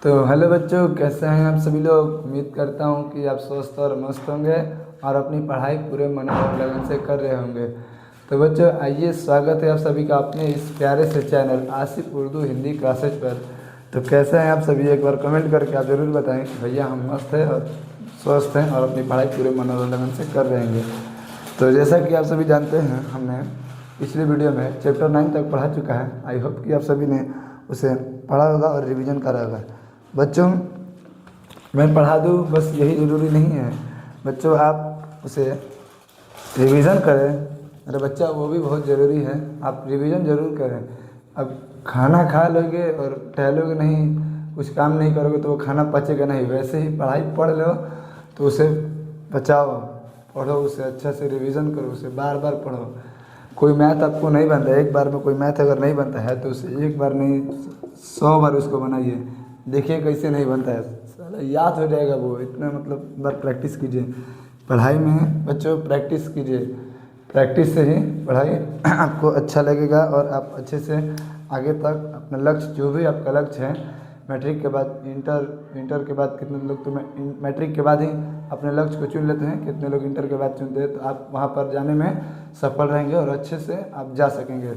तो हेलो बच्चों, कैसे हैं आप सभी लोग। उम्मीद करता हूं कि आप स्वस्थ और मस्त होंगे और अपनी पढ़ाई पूरे मन और लगन से कर रहे होंगे। तो बच्चों आइए, स्वागत है आप सभी का अपने इस प्यारे से चैनल आसिफ उर्दू हिंदी क्लासेज पर। तो कैसे हैं आप सभी, एक बार कमेंट करके आप ज़रूर बताएं कि भैया हम मस्त हैं और स्वस्थ हैं और अपनी पढ़ाई पूरे मन और लगन से कर रहे हैं। तो जैसा कि आप सभी जानते हैं, हमने पिछले वीडियो में चैप्टर 9 तक पढ़ा चुका है। आई होप कि आप सभी ने उसे पढ़ा होगा और रिवीजन करा होगा। बच्चों मैं पढ़ा दूँ बस यही ज़रूरी नहीं है, बच्चों आप उसे रिवीजन करें। अरे बच्चा वो भी बहुत ज़रूरी है, आप रिवीजन ज़रूर करें। अब खाना खा लोगे और टहलोगे नहीं, कुछ काम नहीं करोगे तो वो खाना पचेगा नहीं। वैसे ही पढ़ाई पढ़ लो तो उसे बचाओ, पढ़ो उसे अच्छे से, रिवीजन करो उसे, बार बार पढ़ो। कोई मैथ आपको नहीं बनता, एक बार में कोई मैथ अगर नहीं बनता है तो उसे एक बार नहीं 100 बार उसको बनाइए, देखिए कैसे नहीं बनता है, साला याद हो जाएगा वो। इतना मतलब बार प्रैक्टिस कीजिए पढ़ाई में बच्चों, प्रैक्टिस कीजिए। प्रैक्टिस से ही पढ़ाई आपको अच्छा लगेगा और आप अच्छे से आगे तक अपना लक्ष्य, जो भी आपका लक्ष्य है, मैट्रिक के बाद इंटर के बाद कितने लोग तो मैट्रिक के बाद ही अपने लक्ष्य को चुन लेते हैं, कितने लोग इंटर के बाद चुनते हैं। तो आप वहाँ पर जाने में सफल रहेंगे और अच्छे से आप जा सकेंगे।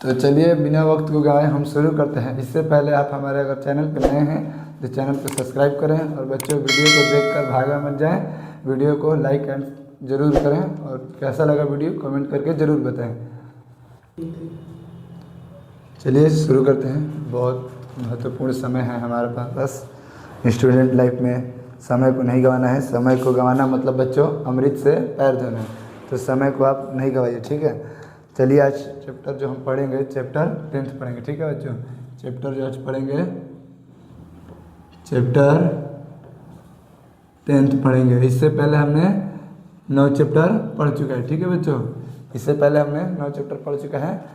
तो चलिए बिना वक्त को गवाए हम शुरू करते हैं। इससे पहले आप हमारे अगर चैनल पर नए हैं तो चैनल को सब्सक्राइब करें और बच्चों वीडियो को देखकर भागा मत जाएं, वीडियो को लाइक एंड ज़रूर करें और कैसा लगा वीडियो कमेंट करके ज़रूर बताएं। चलिए शुरू करते हैं। बहुत महत्वपूर्ण समय है हमारे पास, बस स्टूडेंट लाइफ में समय को नहीं गंवाना है। समय को गंवाना मतलब बच्चों अमृत से पैर धोना है, तो समय को आप नहीं गंवाइए, ठीक है। चलिए आज चैप्टर जो हम पढ़ेंगे, चैप्टर 10 पढ़ेंगे, ठीक है बच्चों। चैप्टर जो आज पढ़ेंगे चैप्टर 10 पढ़ेंगे। इससे पहले हमने 9 चैप्टर पढ़ चुका है, ठीक है बच्चों। इससे पहले हमने 9 चैप्टर पढ़ चुका है।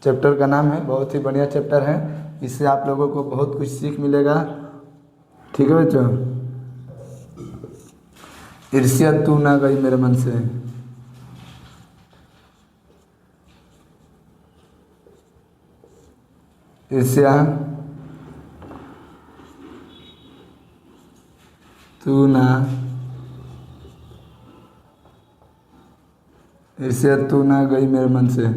चैप्टर का नाम है, बहुत ही बढ़िया चैप्टर है, इससे आप लोगों को बहुत कुछ सीख मिलेगा, ठीक है बच्चों। ईर्ष्या तू ना गई मेरे मन से। ईर्ष्या तू ना ईर्ष्या तू ना गई मेरे मन से।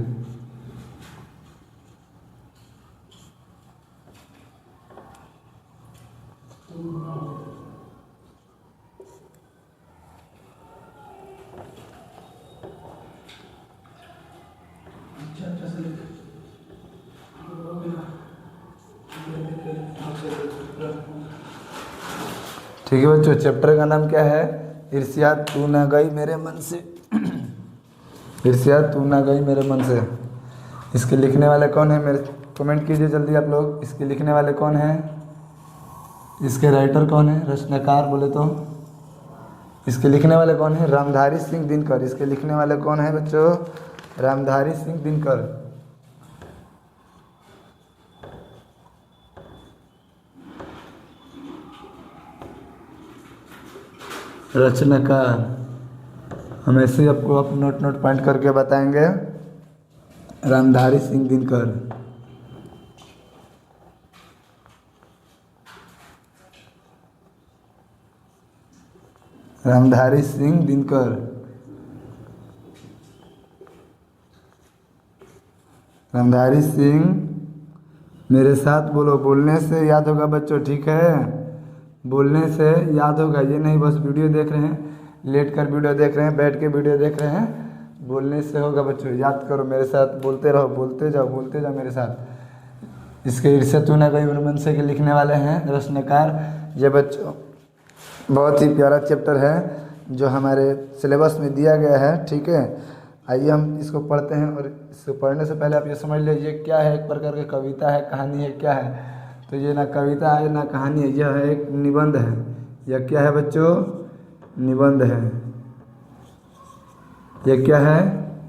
ठीक है बच्चों, चैप्टर का नाम क्या है? ईर्ष्या तू ना गई मेरे मन से। ईर्ष्या तू ना गई मेरे मन से। इसके लिखने वाले कौन है? मेरे कमेंट कीजिए जल्दी आप लोग। इसके लिखने वाले कौन है? इसके राइटर कौन है? रचनाकार बोले तो इसके लिखने वाले कौन है? रामधारी सिंह दिनकर। इसके लिखने वाले कौन है बच्चों? रामधारी सिंह दिनकर। रचनाकार हम ऐसे ही आपको आप नोट पॉइंट करके बताएंगे। रामधारी सिंह दिनकर। रामधारी सिंह दिनकर। रामधारी सिंह, मेरे साथ बोलो, बोलने से याद होगा बच्चों, ठीक है। बोलने से याद होगा, ये नहीं बस वीडियो देख रहे हैं, लेट कर वीडियो देख रहे हैं, बैठ के वीडियो देख रहे हैं, बोलने से होगा बच्चों। याद करो, मेरे साथ बोलते रहो, बोलते जाओ मेरे साथ। इसके ईर्ष्या तू ना गई मेरे मन से के लिखने वाले हैं रचनाकार। ये बच्चों बहुत ही प्यारा चैप्टर है जो हमारे सिलेबस में दिया गया है, ठीक है। आइए हम इसको पढ़ते हैं और इसको पढ़ने से पहले आप ये समझ लीजिए क्या है, एक प्रकार की कविता है, कहानी है, क्या है। तो ये ना कविता है ना कहानी है, यह है एक निबंध है। यह क्या है बच्चों? निबंध है। यह क्या है?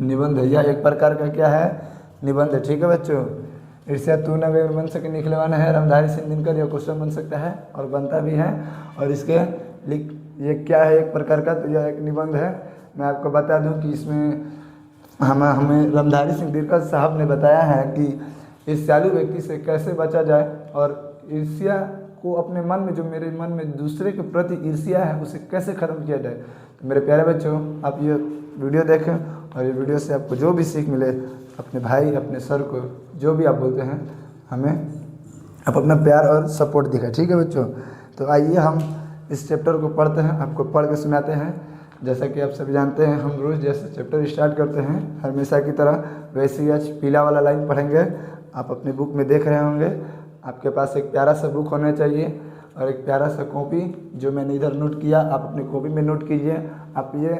निबंध है। यह एक प्रकार का क्या है? निबंध है, ठीक है बच्चों। ईर्ष्या तू ना गई मेरे मन से के लिखने वाला है रामधारी सिंह दिनकर। यह क्वेश्चन बन सकता है और बनता भी है। और इसके ये क्या है एक प्रकार का? तो यह एक निबंध है। मैं आपको बता दूं कि इसमें हमें रामधारी सिंह दिनकर साहब ने बताया है कि ईर्ष्यालु व्यक्ति से कैसे बचा जाए और ईर्ष्या को अपने मन में, जो मेरे मन में दूसरे के प्रति ईर्ष्या है, उसे कैसे ख़त्म किया जाए। तो मेरे प्यारे बच्चों, आप ये वीडियो देखें और ये वीडियो से आपको जो भी सीख मिले, अपने भाई, अपने सर को जो भी आप बोलते हैं, हमें आप अपना प्यार और सपोर्ट दिखाएं, ठीक है बच्चों। तो आइए हम इस चैप्टर को पढ़ते हैं, आपको पढ़ के सुनाते हैं। जैसा कि आप सभी जानते हैं, हम रोज़ जैसे चैप्टर स्टार्ट करते हैं हमेशा की तरह, वैसे ही आज पीला वाला लाइन पढ़ेंगे। आप अपनी बुक में देख रहे होंगे, आपके पास एक प्यारा सा बुक होना चाहिए और एक प्यारा सा कॉपी, जो मैंने इधर नोट किया आप अपनी कॉपी में नोट कीजिए। आप ये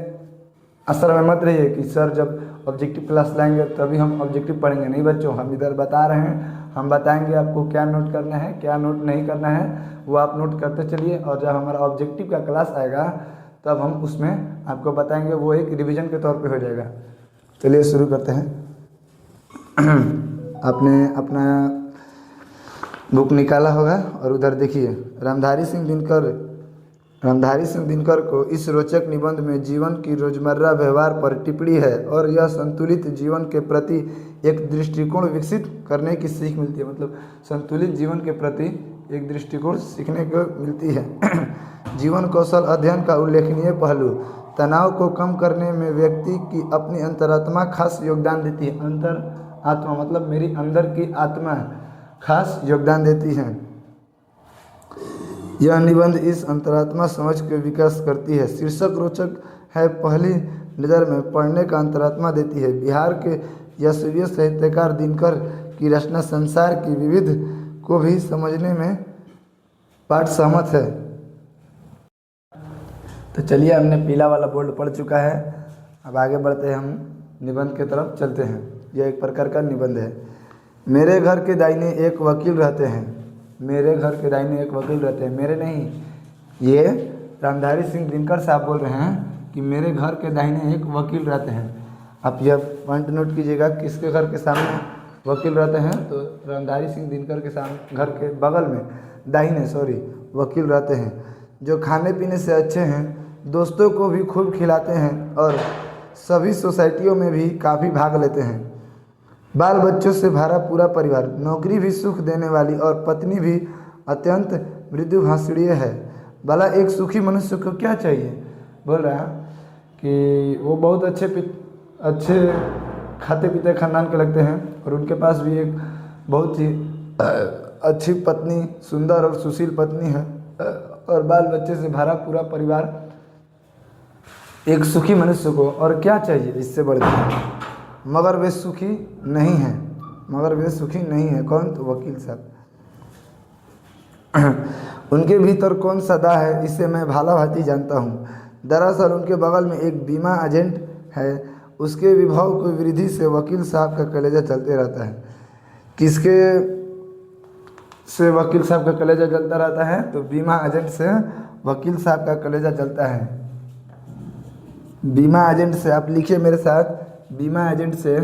असर में मत रहिए कि सर जब ऑब्जेक्टिव क्लास लाएंगे तभी हम ऑब्जेक्टिव पढ़ेंगे। नहीं बच्चों, हम इधर बता रहे हैं, हम बताएंगे आपको क्या नोट करना है, क्या नोट नहीं करना है, वो आप नोट करते चलिए। और जब हमारा ऑब्जेक्टिव का क्लास आएगा तब हम उसमें आपको बताएंगे, वो एक रिवीजन के तौर पे हो जाएगा। चलिए शुरू करते हैं। आपने अपना बुक निकाला होगा और उधर देखिए, रामधारी सिंह दिनकर को इस रोचक निबंध में जीवन की रोजमर्रा व्यवहार पर टिप्पणी है और यह संतुलित जीवन के प्रति एक दृष्टिकोण विकसित करने की सीख मिलती है। मतलब संतुलित जीवन के प्रति एक दृष्टिकोण सीखने को मिलती है। जीवन कौशल अध्ययन का उल्लेखनीय पहलू, तनाव को कम करने में व्यक्ति की अपनी अंतरात्मा खास योगदान देती है। अंतरात्मा मतलब मेरी अंदर की आत्मा खास योगदान देती है। यह निबंध इस अंतरात्मा समझ के विकास करती है। शीर्षक रोचक है, पहली नज़र में पढ़ने का अंतरात्मा देती है। बिहार के यशस्वी साहित्यकार दिनकर की रचना संसार की विविध को भी समझने में पाठ सहमत है। तो चलिए, हमने पीला वाला बोर्ड पढ़ चुका है, अब आगे बढ़ते हैं, हम निबंध की तरफ चलते हैं। यह एक प्रकार का निबंध है। मेरे घर के दाहिने एक वकील रहते हैं। मेरे घर के दाहिने एक वकील रहते हैं, मेरे नहीं, ये रामधारी सिंह दिनकर साहब बोल रहे हैं कि मेरे घर के दाहिने एक वकील रहते हैं। आप यह पॉइंट नोट कीजिएगा, किसके घर के सामने वकील रहते हैं, तो रामधारी सिंह दिनकर के सामने, घर के बगल में दाहिने वकील रहते हैं, जो खाने पीने से अच्छे हैं, दोस्तों को भी खूब खिलाते हैं और सभी सोसाइटियों में भी काफ़ी भाग लेते हैं। बाल बच्चों से भरा पूरा परिवार, नौकरी भी सुख देने वाली और पत्नी भी अत्यंत मृदुभाषिणीय है। भला एक सुखी मनुष्य को क्या चाहिए। बोल रहा है कि वो बहुत अच्छे खाते पीते खानदान के लगते हैं और उनके पास भी एक बहुत ही अच्छी पत्नी, सुंदर और सुशील पत्नी है और बाल बच्चे से भरा पूरा परिवार। एक सुखी मनुष्य को और क्या चाहिए इससे बढ़कर। मगर वे सुखी नहीं हैं। कौन? तो वकील साहब। उनके भीतर कौन सदा है, इसे मैं भाला भांति जानता हूँ। दरअसल उनके बगल में एक बीमा एजेंट है, उसके विभव की वृद्धि से वकील साहब का कलेजा चलते रहता है। किसके से वकील साहब का कलेजा चलता रहता है? तो बीमा एजेंट से वकील साहब का कलेजा चलता है। बीमा एजेंट से, आप लिखिए मेरे साथ, बीमा एजेंट से,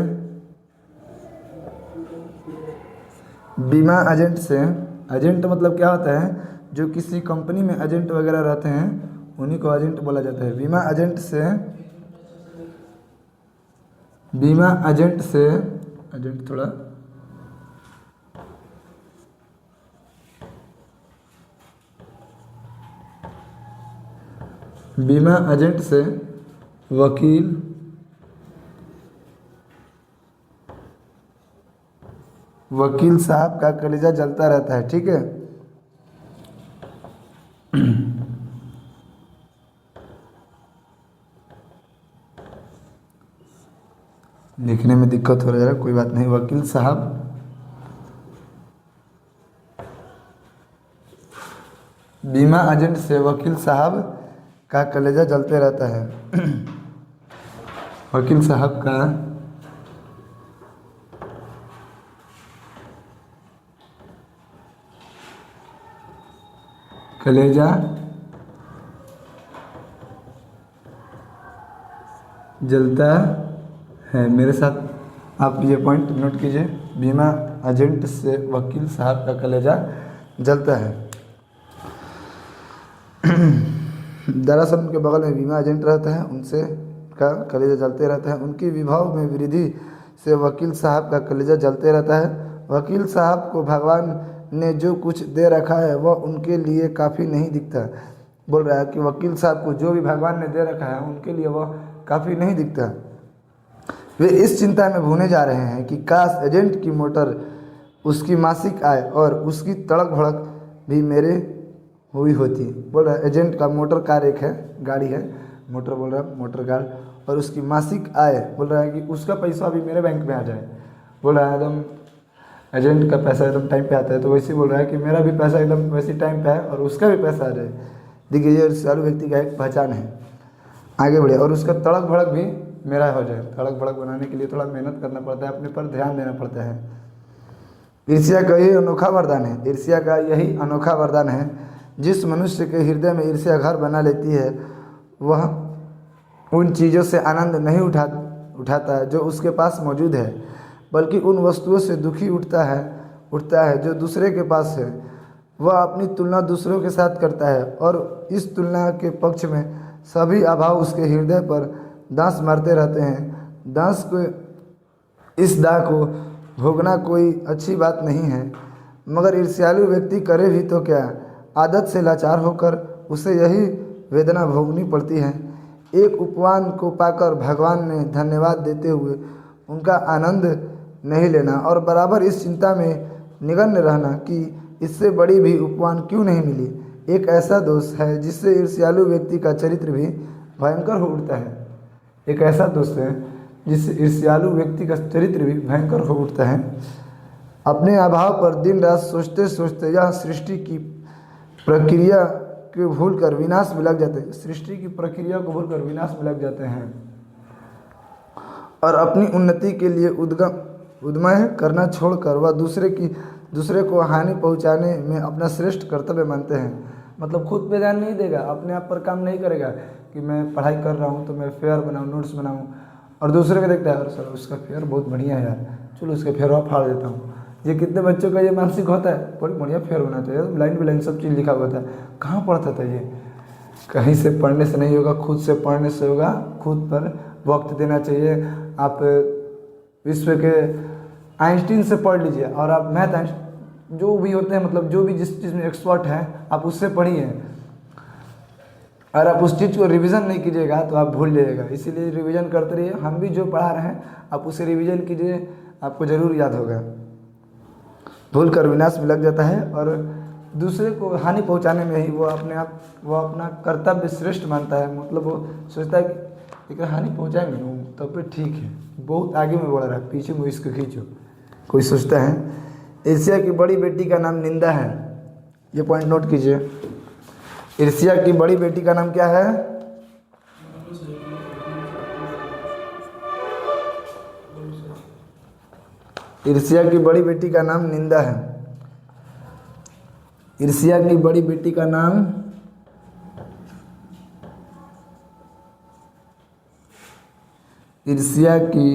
एजेंट मतलब क्या होता है, जो किसी कंपनी में एजेंट वगैरह रहते हैं उन्हीं को एजेंट बोला जाता है। बीमा एजेंट से एजेंट थोड़ा बीमा एजेंट से वकील साहब का कलेजा जलता रहता है। ठीक है, लिखने में दिक्कत हो रहा है, कोई बात नहीं। वकील साहब बीमा एजेंट से वकील साहब का कलेजा जलते रहता है। वकील साहब का कलेजा जलता है। मेरे साथ आप ये पॉइंट नोट कीजिए, बीमा एजेंट से वकील साहब का कलेजा जलता है। दरअसल उनके बगल में बीमा एजेंट रहता है, उनसे का कलेजा जलते रहता है। उनकी विभव में वृद्धि से वकील साहब का कलेजा जलते रहता है। वकील साहब को भगवान ने जो कुछ दे रखा है वह उनके लिए काफ़ी नहीं दिखता। बोल रहा है कि वकील साहब को जो भी भगवान ने दे रखा है उनके लिए वह काफ़ी नहीं दिखता। वे इस चिंता में भूने जा रहे हैं कि काश एजेंट की मोटर, उसकी मासिक आय और उसकी तड़क भड़क भी मेरे हुई होती। बोल रहा है एजेंट का मोटर कार एक है, गाड़ी है, मोटर बोल रहा है मोटर कार, और उसकी मासिक आय बोल रहा है कि उसका पैसा भी मेरे बैंक में आ जाए। बोल रहा है एकदम एजेंट का पैसा एकदम टाइम पे आता है, तो वैसे बोल रहा है कि मेरा भी पैसा एकदम वैसे टाइम पे आए और उसका भी पैसा आ जाए। देखिए ये ईर्ष्यालु व्यक्ति का एक पहचान है। आगे बढ़े और उसका तड़क भड़क भी मेरा हो जाए। तड़क भड़क बनाने के लिए थोड़ा मेहनत करना पड़ता है, अपने पर ध्यान देना पड़ता है। ईर्ष्या का यही अनोखा वरदान है। ईर्ष्या का यही अनोखा वरदान है। जिस मनुष्य के हृदय में ईर्ष्या घर बना लेती है वह उन चीज़ों से आनंद नहीं उठाता है जो उसके पास मौजूद है, बल्कि उन वस्तुओं से दुखी उठता है जो दूसरे के पास है। वह अपनी तुलना दूसरों के साथ करता है और इस तुलना के पक्ष में सभी अभाव उसके हृदय पर दांस मारते रहते हैं। दांस को इस दाग को भोगना कोई अच्छी बात नहीं है, मगर ईर्ष्यालु व्यक्ति करे भी तो क्या, आदत से लाचार होकर उसे यही वेदना भोगनी पड़ती है। एक उपवान को पाकर भगवान ने धन्यवाद देते हुए उनका आनंद नहीं लेना और बराबर इस चिंता में निमग्न रहना कि इससे बड़ी भी उपवान क्यों नहीं मिली, एक ऐसा दोष है जिससे ईर्ष्यालु व्यक्ति का चरित्र भी भयंकर हो उठता है। एक ऐसा दोष है जिससे ईर्ष्यालु व्यक्ति का चरित्र भी भयंकर हो उठता है। अपने अभाव पर दिन रात सोचते सोचते यह सृष्टि की प्रक्रिया को भूलकर विनाश में लग जाते हैं। सृष्टि की प्रक्रिया को भूलकर विनाश में लग जाते हैं और अपनी उन्नति के लिए उद्यम करना छोड़कर वह दूसरे को हानि पहुंचाने में अपना श्रेष्ठ कर्तव्य मानते हैं। मतलब खुद पे ध्यान नहीं देगा, अपने आप पर काम नहीं करेगा कि मैं पढ़ाई कर रहा हूँ तो मैं फेयर बनाऊँ, नोट्स बनाऊँ, और दूसरे को देखता है और सर उसका फेयर बहुत बढ़िया है यार, चलो उसका फेयर फाड़ देता हूँ। ये कितने बच्चों का ये मानसिक होता है, बड़ी बढ़िया फेयर होना चाहिए, लाइन बाई लाइन सब चीज़ लिखा हुआ था। कहाँ पढ़ता था ये? कहीं से पढ़ने से नहीं होगा, खुद से पढ़ने से होगा। खुद पर वक्त देना चाहिए। आप विश्व के आइंस्टीन से पढ़ लीजिए और आप मैथ जो भी होते हैं, मतलब जो भी जिस चीज़ में एक्सपर्ट हैं आप उससे पढ़िए। अगर आप उस चीज़ को रिवीजन नहीं कीजिएगा तो आप भूल जाइएगा। इसीलिए रिवीजन करते रहिए। हम भी जो पढ़ा रहे हैं आप उसे रिवीजन कीजिए, आपको ज़रूर याद होगा। भूल कर विनाश में लग जाता है और दूसरे को हानि पहुंचाने में ही वो अपना कर्तव्य श्रेष्ठ मानता है। मतलब वो सोचता है कि एक हानि पहुंचाएंगे तो फिर ठीक है, बहुत आगे में बढ़ रहा है, पीछे में इसको खींचो, कोई सोचता है। ईर्ष्या की बड़ी बेटी का नाम निंदा है। ये पॉइंट नोट कीजिए। ईर्ष्या की बड़ी बेटी का नाम क्या है? ईर्ष्या की बड़ी बेटी का नाम निंदा है। ईर्ष्या की बड़ी बेटी का नाम ईर्ष्या की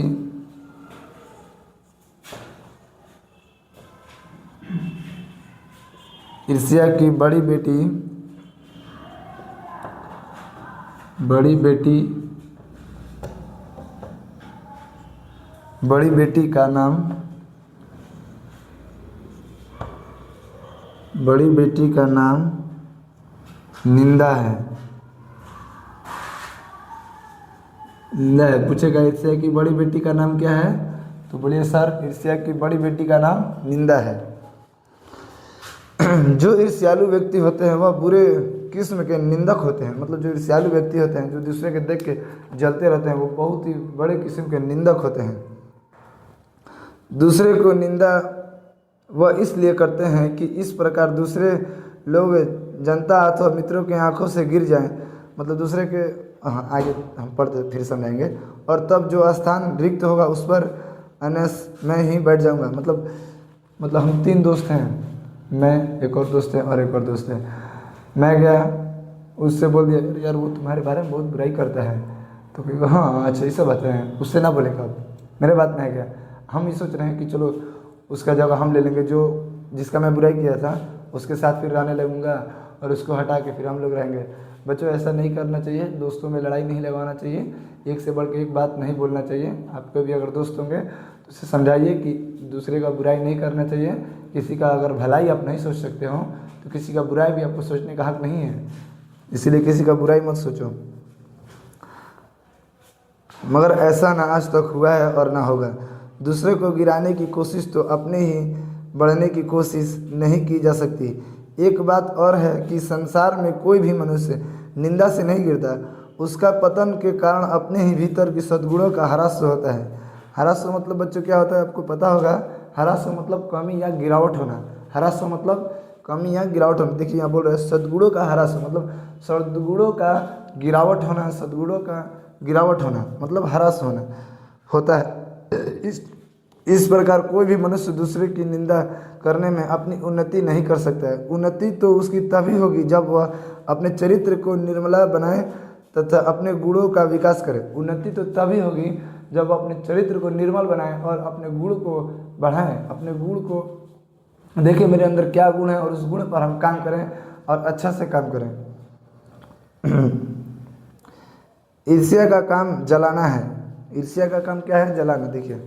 बड़ी बेटी का नाम निंदा है। पूछेगा ईर्ष्या की बड़ी बेटी का नाम क्या है, तो बोलिए सर ईर्ष्या की बड़ी बेटी का नाम निंदा है। जो ईर्ष्यालु व्यक्ति होते हैं वह बुरे किस्म के निंदक होते हैं। मतलब जो ईर्ष्यालु व्यक्ति होते हैं, जो दूसरे के देख के जलते रहते हैं, वो बहुत ही बड़े किस्म के निंदक होते हैं। दूसरे को निंदा वह इसलिए करते हैं कि इस प्रकार दूसरे लोग जनता अथवा मित्रों के आंखों से गिर जाएं। मतलब दूसरे के आगे हम पढ़ते फिर समझाएंगे। और तब जो स्थान रिक्त होगा उस पर मैं ही बैठ जाऊंगा। मतलब हम 3 दोस्त हैं, मैं, एक और दोस्त है और एक और दोस्त है। मैं गया, उससे बोल दिया यार वो तुम्हारे बारे में बहुत बुराई करता है, तो कहेगा हाँ अच्छा ऐसा बात है, उससे ना बोलेगा। मेरे बात में है क्या? हम ये सोच रहे हैं कि चलो उसका जगह हम ले लेंगे, जो जिसका मैं बुराई किया था उसके साथ फिर रहने लगूंगा और उसको हटा के फिर हम लोग रहेंगे। बच्चों ऐसा नहीं करना चाहिए, दोस्तों में लड़ाई नहीं लगवाना चाहिए, एक से बढ़ के एक बात नहीं बोलना चाहिए। आपके भी अगर दोस्त होंगे तो उसे समझाइए कि दूसरे का बुराई नहीं करना चाहिए। किसी का अगर भलाई आप नहीं सोच सकते हो तो किसी का बुराई भी आपको सोचने का हक नहीं है, इसीलिए किसी का बुराई मत सोचो। मगर ऐसा ना आज तक हुआ है और ना होगा। दूसरे को गिराने की कोशिश तो अपने ही बढ़ने की कोशिश नहीं की जा सकती। एक बात और है कि संसार में कोई भी मनुष्य निंदा से नहीं गिरता, उसका पतन के कारण अपने ही भीतर की सद्गुणों का ह्रास होता है। ह्रास मतलब बच्चों क्या होता है आपको पता होगा। ह्रास मतलब कमी या गिरावट होना। ह्रास मतलब कमी या गिरावट होना। देखिए यहाँ बोल रहे हैं सद्गुणों का ह्रास मतलब सद्गुणों का गिरावट होना, सद्गुणों का गिरावट होना मतलब ह्रास होना होता है। इस प्रकार कोई भी मनुष्य दूसरे की निंदा करने में अपनी उन्नति नहीं कर सकता है। उन्नति तो उसकी तभी होगी जब वह अपने चरित्र को निर्मला बनाए तथा अपने गुणों का विकास करे। उन्नति तो तभी होगी जब अपने चरित्र को निर्मल बनाएं और अपने गुण को बढ़ाएं। अपने गुण को देखिए मेरे अंदर क्या गुण है और उस गुण पर हम काम करें और अच्छा से काम करें। ईर्ष्या का काम जलाना है। ईर्ष्या का काम क्या है? जलाना। देखिए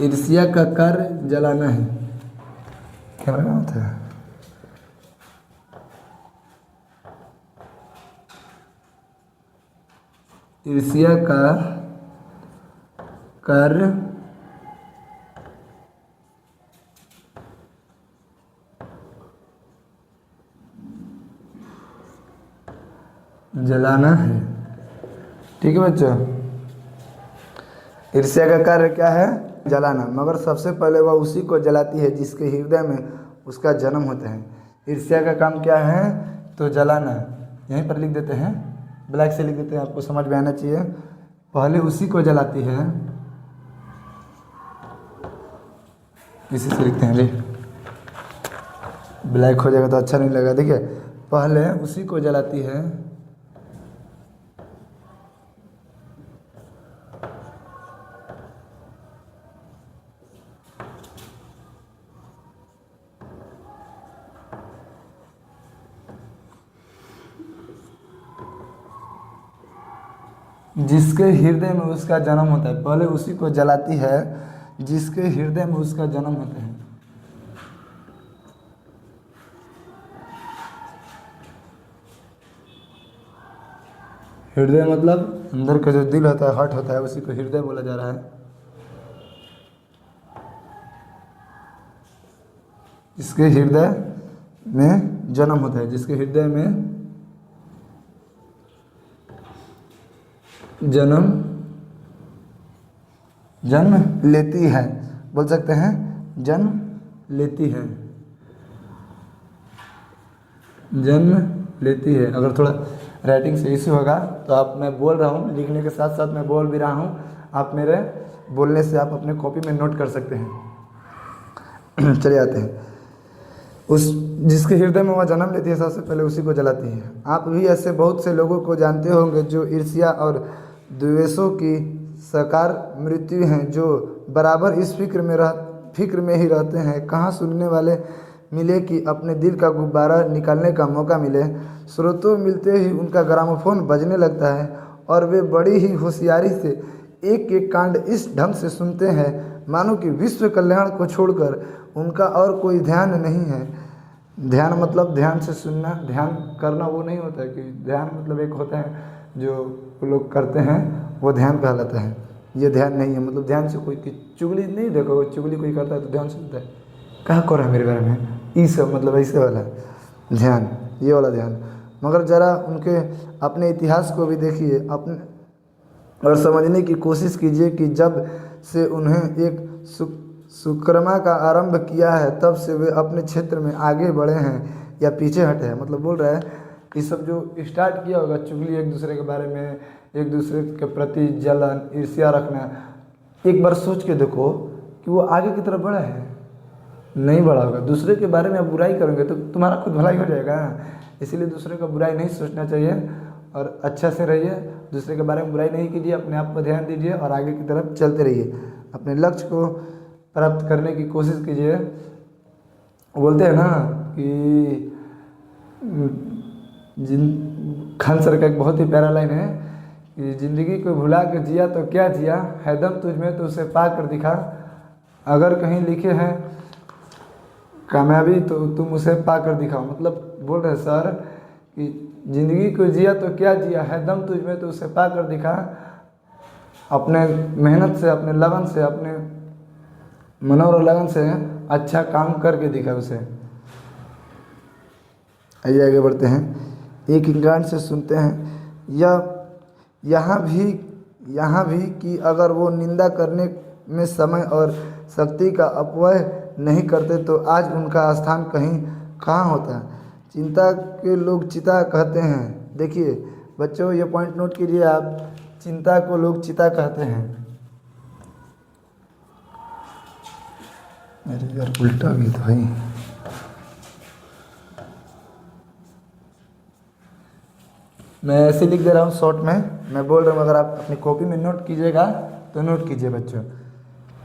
ईर्ष्या का कार्य जलाना है। क्या लगा होता है? ईर्ष्या का कार्य जलाना है। ठीक है बच्चों, ईर्ष्या का कार्य क्या है? जलाना। मगर सबसे पहले वह उसी को जलाती है जिसके हृदय में उसका जन्म होता है। ईर्ष्या का काम क्या है? तो जलाना। यहीं पर लिख देते हैं, ब्लैक से लिख देते हैं, आपको समझ में आना चाहिए। पहले उसी को जलाती है, इसी से लिखते हैं जी, ब्लैक हो जाएगा तो अच्छा नहीं लगेगा। देखिए पहले उसी को जलाती है जिसके हृदय में उसका जन्म होता है। पहले उसी को जलाती है जिसके हृदय में उसका जन्म होता है। हृदय मतलब अंदर का जो दिल होता है, हार्ट होता है, उसी को हृदय बोला जा रहा है। जिसके हृदय में जन्म होता है, जिसके हृदय में जन्म लेती है, बोल सकते हैं जन्म लेती है, जन्म लेती है। अगर थोड़ा राइटिंग से इशू होगा तो आप, मैं बोल रहा हूँ लिखने के साथ साथ मैं बोल भी रहा हूँ, आप मेरे बोलने से आप अपने कॉपी में नोट कर सकते हैं। चले आते हैं उस जिसके हृदय में वह जन्म लेती है, सबसे पहले उसी को जलाती है। आप भी ऐसे बहुत से लोगों को जानते होंगे जो ईर्ष्या और द्वेषों की साकार मृत्यु हैं, जो बराबर इस फिक्र में ही रहते हैं कहाँ सुनने वाले मिले कि अपने दिल का गुब्बारा निकालने का मौका मिले। स्रोतों मिलते ही उनका ग्रामोफोन बजने लगता है और वे बड़ी ही होशियारी से एक एक कांड इस ढंग से सुनते हैं मानो कि विश्व कल्याण को छोड़कर उनका और कोई ध्यान नहीं है। ध्यान मतलब ध्यान से सुनना, ध्यान करना वो नहीं होता है कि ध्यान मतलब एक होता है जो लोग करते हैं वो ध्यान कहलाता है। ये ध्यान नहीं है। मतलब ध्यान से कोई की चुगली नहीं, देखो चुगली कोई करता है तो ध्यान सुनता है, कहा कर रहा है मेरे बारे में, ये सब मतलब ऐसे वाला ध्यान, ये वाला ध्यान। मगर ज़रा उनके अपने इतिहास को भी देखिए अपने और समझने की कोशिश कीजिए कि जब से उन्हें एक सुकर्मा का आरंभ किया है तब से वे अपने क्षेत्र में आगे बढ़े हैं या पीछे हटे हैं। मतलब बोल रहा है ये सब जो स्टार्ट किया होगा चुगली, एक दूसरे के बारे में, एक दूसरे के प्रति जलन ईर्ष्या रखना, एक बार सोच के देखो कि वो आगे की तरफ बढ़ा है? नहीं बढ़ा होगा। दूसरे के बारे में आप बुराई करोगे तो तुम्हारा खुद भलाई हो जाएगा। इसीलिए दूसरे का बुराई नहीं सोचना चाहिए और अच्छा से रहिए, दूसरे के बारे में बुराई नहीं कीजिए, अपने आप पर ध्यान दीजिए और आगे की तरफ चलते रहिए, अपने लक्ष्य को प्राप्त करने की कोशिश कीजिए। बोलते हैं ना कि जिन खान सर का एक बहुत ही प्यारा लाइन है कि ज़िंदगी को भुला के जिया तो क्या जिया, है दम तुझ में तो उसे पा कर दिखा। अगर कहीं लिखे हैं कामयाबी तो तुम उसे पा कर दिखाओ। मतलब बोल रहे सर कि ज़िंदगी को जिया तो क्या जिया, है दम तुझ में तो उसे पा कर दिखा। अपने मेहनत से, अपने लगन से, अपने मनोर और लगन से अच्छा काम करके दिखा उसे। आइए आगे बढ़ते हैं। एक इंग्लैंड से सुनते हैं यहाँ भी कि अगर वो निंदा करने में समय और शक्ति का अपव्यय नहीं करते तो आज उनका स्थान कहीं कहाँ होता। चिंता के लोग चिता कहते हैं। देखिए बच्चों, ये पॉइंट नोट कीजिए आप, चिंता को लोग चिता कहते हैं। मेरे यार उल्टा भी तो भाई। मैं ऐसे लिख दे रहा हूँ शॉर्ट में, मैं बोल रहा हूँ, अगर आप अपनी कॉपी में नोट कीजिएगा तो नोट कीजिए बच्चों।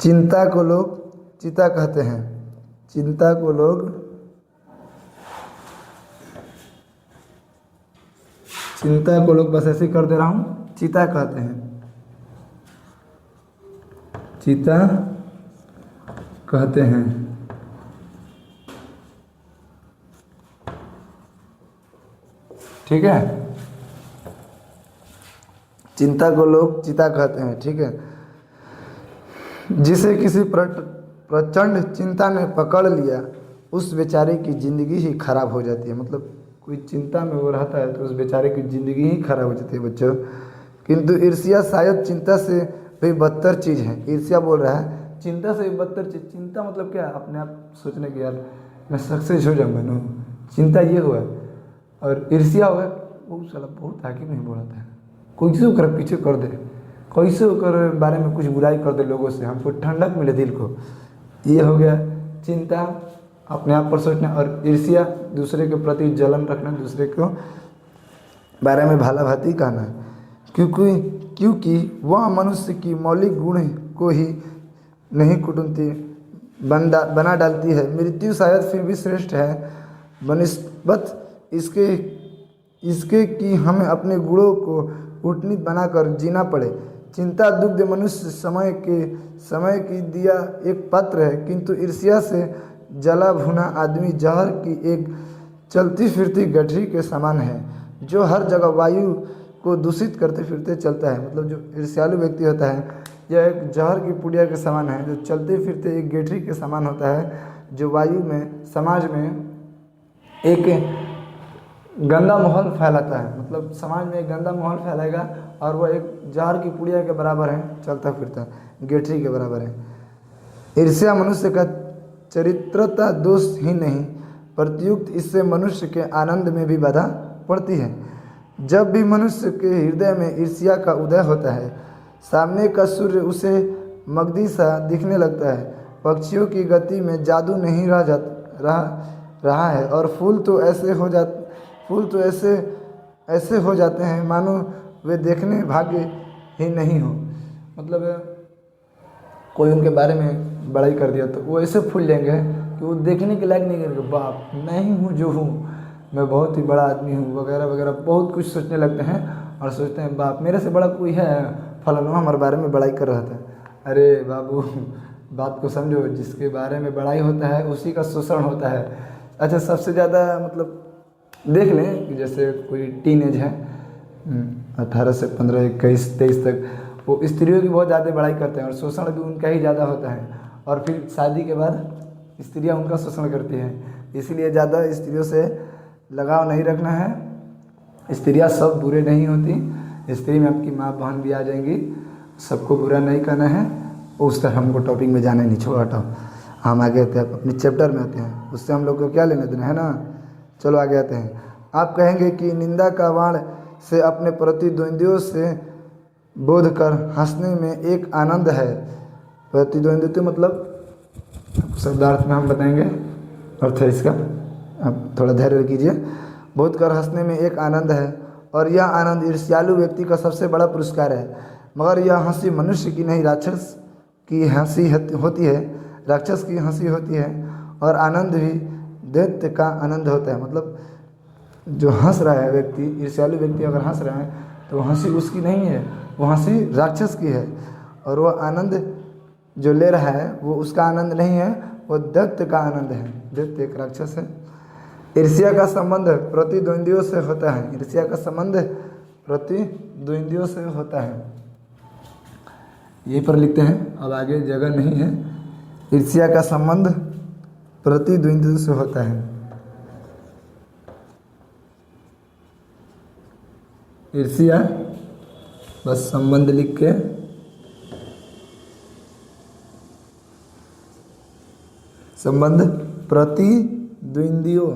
चिंता को लोग चिता कहते हैं। चिंता को लोग बस ऐसे ही कर दे रहा हूँ, चिता कहते हैं। चिता कहते हैं। ठीक है, चिंता को लोग चिता कहते हैं। ठीक है, जिसे किसी प्रचंड चिंता ने पकड़ लिया उस बेचारे की ज़िंदगी ही खराब हो जाती है। मतलब कोई चिंता में वो रहता है तो उस बेचारे की ज़िंदगी ही खराब हो जाती है बच्चों। किंतु ईर्ष्या शायद चिंता से भी बदतर चीज़ है। ईर्ष्या बोल रहा है चिंता से भी बदतर चीज़। चिंता मतलब क्या, अपने आप सोचने की यार मैं सक्सेस हो जाऊँगा ना, चिंता ये हुआ। और ईर्ष्या हुआ वो साला बहुत आगे नहीं बोला था, कोई से कर पीछे कर दे, कैसे होकर बारे में कुछ बुराई कर दे लोगों से, हमको ठंडक मिले दिल को। ये हो गया चिंता, अपने आप पर सोचना। और ईर्ष्या दूसरे के प्रति जलन रखना, दूसरे को बारे में भला भांति कहना। क्योंकि वह मनुष्य की मौलिक गुण को ही नहीं कुटुंती बना डालती है। मृत्यु शायद फिर भी श्रेष्ठ है बनिस्बत इसके कि हमें अपने गुणों को कूटनीत बनाकर जीना पड़े। चिंता दुग्ध मनुष्य समय की दिया एक पात्र है, किंतु ईर्ष्या से जला भुना आदमी जहर की एक चलती फिरती गठरी के समान है, जो हर जगह वायु को दूषित करते फिरते चलता है। मतलब जो ईर्ष्यालु व्यक्ति होता है यह एक जहर की पुड़िया के समान है, जो चलते फिरते एक गठरी के समान होता है, जो वायु में, समाज में एक गंदा माहौल फैलाता है। मतलब समाज में एक गंदा माहौल फैलाएगा और वह एक जहर की पुड़िया के बराबर है, चलता फिरता गेठरी के बराबर है। ईर्ष्या मनुष्य का चरित्रता दोष ही नहीं, प्रत्युक्त इससे मनुष्य के आनंद में भी बाधा पड़ती है। जब भी मनुष्य के हृदय में ईर्ष्या का उदय होता है, सामने का सूर्य उसे मगधी सा दिखने लगता है, पक्षियों की गति में जादू नहीं रहा है, और फूल तो ऐसे हो जाते हैं मानो वे देखने भाग्य ही नहीं हो। मतलब कोई उनके बारे में बड़ाई कर दिया तो वो ऐसे फूल जाएंगे कि वो देखने के लायक नहीं करेंगे, बाप मैं ही हूँ जो हूँ, मैं बहुत ही बड़ा आदमी हूँ वगैरह वगैरह, बहुत कुछ सोचने लगते हैं और सोचते हैं बाप मेरे से बड़ा कोई है, फलाना हमारे बारे में बड़ाई कर रहा था। अरे बाबू बात को समझो, जिसके बारे में बड़ाई होता है उसी का शोषण होता है। अच्छा, सबसे ज़्यादा मतलब देख लें कि जैसे कोई टीनेज है 18 से 15, 21, 23 तक, वो स्त्रियों की बहुत ज़्यादा बड़ाई करते हैं और शोषण भी उनका ही ज़्यादा होता है, और फिर शादी के बाद स्त्रियां उनका शोषण करती हैं। इसलिए ज़्यादा स्त्रियों से लगाव नहीं रखना है। स्त्रियां सब बुरे नहीं होती, स्त्री में आपकी माँ बहन भी आ जाएंगी, सबको बुरा नहीं करना है। उस तरह हमको टॉपिक में जाना नहीं, छोड़ हटाओ, हम आगे आते हैं अपने चैप्टर में आते हैं, उससे हम लोग को क्या लेना देना है ना। चलो आगे आते हैं। आप कहेंगे कि निंदा का बाण से अपने प्रतिद्वंदियों से बोध कर हंसने में एक आनंद है। प्रतिद्वंदित्व मतलब शब्दार्थ में हम बताएंगे अर्थ है इसका, आप थोड़ा धैर्य कीजिए। बोध कर हंसने में एक आनंद है, और यह आनंद ईर्ष्यालु व्यक्ति का सबसे बड़ा पुरस्कार है। मगर यह हंसी मनुष्य की नहीं, राक्षस की हंसी होती है, राक्षस की हंसी होती है। और आनंद भी दैत्य का आनंद होता है। मतलब जो हंस रहा है व्यक्ति, ईर्ष्यालु व्यक्ति अगर हंस रहा है तो हंसी उसकी नहीं है, वो हंसी राक्षस की है। और वो आनंद जो ले रहा है वो उसका आनंद नहीं है, वो दैत्य का आनंद है। दैत्य एक राक्षस है। ईर्ष्या का संबंध प्रतिद्वंदियों से होता है। ईर्ष्या का संबंध प्रतिद्वंदियों से होता है। यहीं पर लिखते हैं, अब आगे जगह नहीं है। ईर्ष्या का संबंध प्रतिद्वंदियों से होता है। ईर्ष्या बस संबंध लिख के संबंध प्रतिद्वंदियों,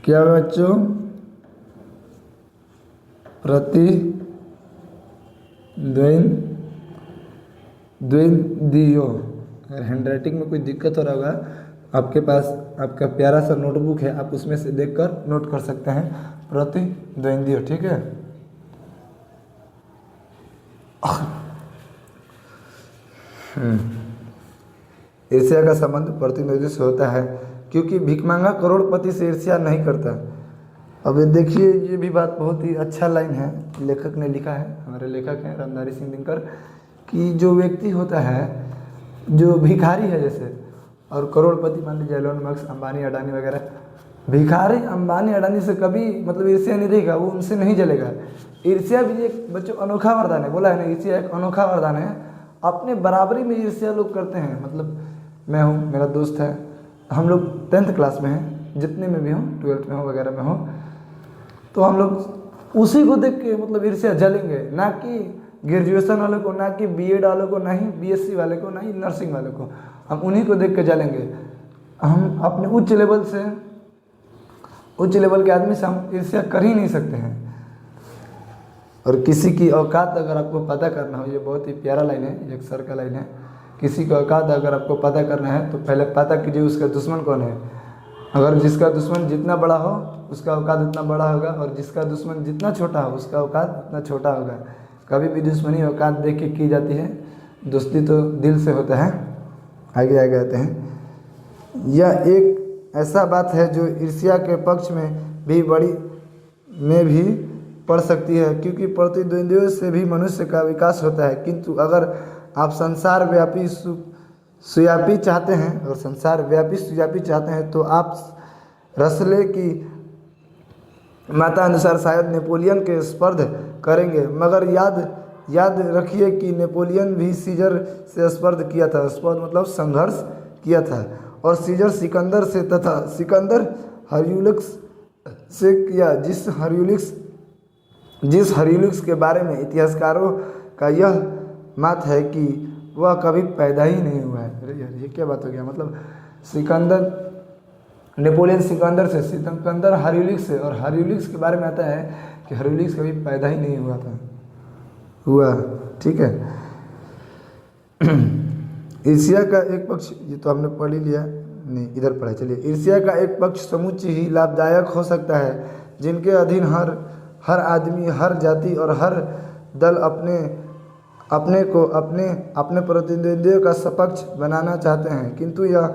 क्या बच्चों, द्वंद्वियों। अगर हैंडराइटिंग में कोई दिक्कत हो रहा होगा, आपके पास आपका प्यारा सा नोटबुक है, आप उसमें से देखकर नोट कर सकते हैं, प्रतिद्वंद्वियों, ठीक है। ईर्ष्या का संबंध प्रतिद्वंद्वियों से होता है, क्योंकि भिखमंगा करोड़पति से ईर्ष्या नहीं करता। अब ये देखिए, ये भी बात बहुत ही अच्छा लाइन है, लेखक ने लिखा है, हमारे लेखक हैं रामधारी सिंह दिनकर, कि जो व्यक्ति होता है जो भिखारी है जैसे, और करोड़पति मान लीजिए एलोन मस्क, अंबानी, अडानी वगैरह, भिखारी अंबानी अडानी से कभी मतलब ईर्ष्या नहीं रहेगा, वो उनसे नहीं जलेगा। ईर्ष्या भी एक बच्चों अनोखा वरदान है, बोला है ना, ईर्ष्या एक अनोखा वरदान है। अपने बराबरी में ईर्ष्या लोग करते हैं। मतलब मैं हूँ, मेरा दोस्त है, हम लोग 10th क्लास में हैं, जितने में भी हों, 12th में हो वगैरह में हो, तो हम लोग उसी को देख के मतलब ईर्ष्या जलेंगे, ना कि ग्रेजुएशन वाले को, ना कि बीएड वालों को, ना ही बीएससी वाले को, ना ही नर्सिंग वाले को, हम उन्हीं को देख के जलेंगे। हम अपने उच्च लेवल के आदमी से हम ईर्ष्या कर ही नहीं सकते हैं। और किसी की औकात अगर आपको पता करना हो, ये बहुत ही प्यारा लाइन है, एक सर का लाइन है, किसी की औकात अगर आपको पता करना है तो पहले पता कीजिए उसका दुश्मन कौन है। अगर जिसका दुश्मन जितना बड़ा हो उसका औकात उतना बड़ा होगा, और जिसका दुश्मन जितना छोटा हो उसका औकात उतना छोटा होगा। कभी भी दुश्मनी औकात देख के की जाती है, दोस्ती तो दिल से होता है। आगे आगे आते हैं। यह एक ऐसा बात है जो ईर्ष्या के पक्ष में भी पड़ सकती है, क्योंकि प्रतिद्वंदियों से भी मनुष्य का विकास होता है। किंतु अगर आप संसार व्यापी सुयापी चाहते हैं, और संसार व्यापी सुयापी चाहते हैं, तो आप रसले की माता अनुसार शायद नेपोलियन के स्पर्ध करेंगे। मगर याद रखिए कि नेपोलियन भी सीजर से स्पर्ध किया था। स्पर्ध मतलब संघर्ष किया था, और सीजर सिकंदर से तथा सिकंदर हर्युलिक्स से किया, जिस हर्युलिक्स के बारे में इतिहासकारों का यह मत है कि वह कभी पैदा ही नहीं हुआ है। अरे यार, ये क्या बात हो गया। मतलब नेपोलियन सिकंदर हर्युलिक्स से, और हर्युलिक्स के बारे में आता है कि हर्युलिक्स कभी पैदा ही नहीं हुआ, ठीक है। ईर्ष्या का एक पक्ष, ये तो हमने पढ़ ही लिया, नहीं इधर पढ़ा, चलिए। ईर्ष्या का एक पक्ष समुच्चय ही लाभदायक हो सकता है, जिनके अधीन हर आदमी, हर जाति और हर दल अपने प्रतिद्वंदियों का सपक्ष बनाना चाहते हैं। किंतु यह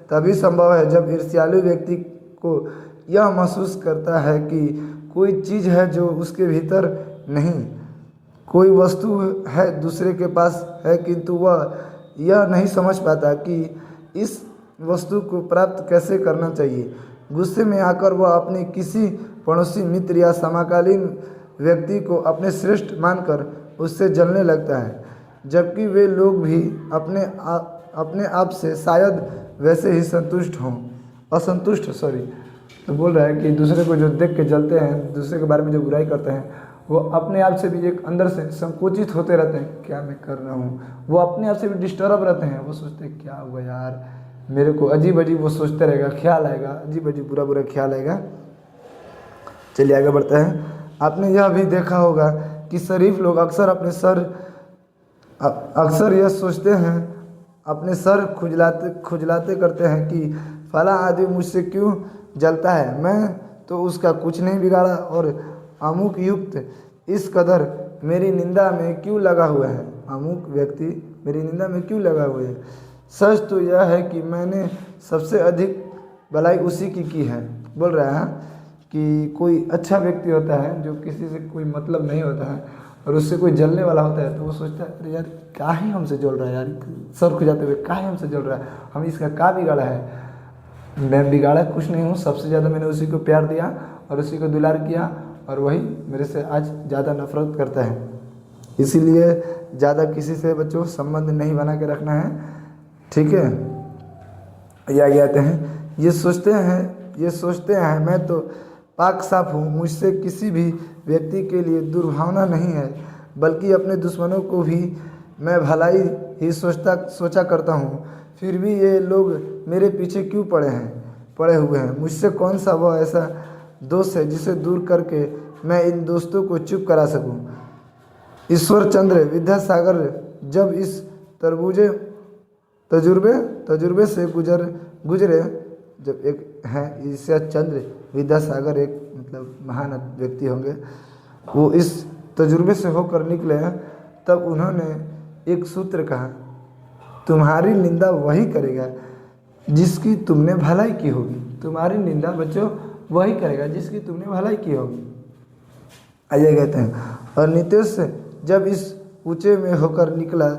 तभी संभव है जब ईर्ष्यालु व्यक्ति को यह महसूस करता है कि कोई चीज़ है जो उसके भीतर नहीं, कोई वस्तु है दूसरे के पास है, किंतु वह यह नहीं समझ पाता कि इस वस्तु को प्राप्त कैसे करना चाहिए। गुस्से में आकर वह अपने किसी पड़ोसी मित्र या समकालीन व्यक्ति को अपने श्रेष्ठ मानकर उससे जलने लगता है, जबकि वे लोग भी अपने आप से शायद वैसे ही तो बोल रहा है कि दूसरे को जो देख के जलते हैं, दूसरे के बारे में जो बुराई करते हैं, वो अपने आप से भी एक अंदर से संकोचित होते रहते हैं, क्या मैं कर रहा हूँ। वो अपने आप से भी डिस्टर्ब रहते हैं, वो सोचते हैं क्या हुआ यार मेरे को, अजीब अजीब वो सोचते रहेगा, ख्याल आएगा, अजीब अजीब बुरा बुरा ख्याल आएगा। चलिए आगे बढ़ते हैं। आपने यह भी देखा होगा कि शरीफ लोग अक्सर यह सोचते हैं, अपने सर खुजलाते करते हैं कि फला आदमी मुझसे क्यों जलता है, मैं तो उसका कुछ नहीं बिगाड़ा, और अमुक युक्त इस कदर मेरी निंदा में क्यों लगा हुआ है, अमुक व्यक्ति मेरी निंदा में क्यों लगा हुआ है। सच तो यह है कि मैंने सबसे अधिक भलाई उसी की है, बोल रहा है कि कोई अच्छा व्यक्ति होता है जो किसी से कोई मतलब नहीं होता है और उससे कोई जलने वाला होता है तो वो सोचता है अरे यार क्या ही हमसे जल रहा है यार, सर खुजाते हुए क्या ही हमसे जल रहा है, हम इसका क्या बिगाड़ा है। मैं बिगाड़ा कुछ नहीं हूँ, सबसे ज़्यादा मैंने उसी को प्यार दिया और उसी को दुलार किया और वही मेरे से आज ज़्यादा नफरत करता है। इसीलिए ज़्यादा किसी से बच्चों संबंध नहीं बना के रखना है, ठीक है। या कहते हैं ये सोचते हैं मैं तो पाक साफ हूँ, मुझसे किसी भी व्यक्ति के लिए दुर्भावना नहीं है, बल्कि अपने दुश्मनों को भी मैं भलाई ही सोचा करता हूँ। फिर भी ये लोग मेरे पीछे क्यों पड़े हुए हैं। मुझसे कौन सा वह ऐसा दोस्त है जिसे दूर करके मैं इन दोस्तों को चुप करा सकूं। ईश्वर चंद्र विद्यासागर जब इस तजुर्बे से गुजरे, जब एक हैं ईश्वर चंद्र विद्यासागर, एक मतलब महान व्यक्ति होंगे, वो इस तजुर्बे से होकर निकले हैं, तब उन्होंने एक सूत्र कहा, तुम्हारी निंदा वही करेगा जिसकी तुमने भलाई की होगी। तुम्हारी निंदा बच्चों वही करेगा जिसकी तुमने भलाई की होगी। आइए कहते हैं, और नीतीश जब इस ऊंचे में होकर निकला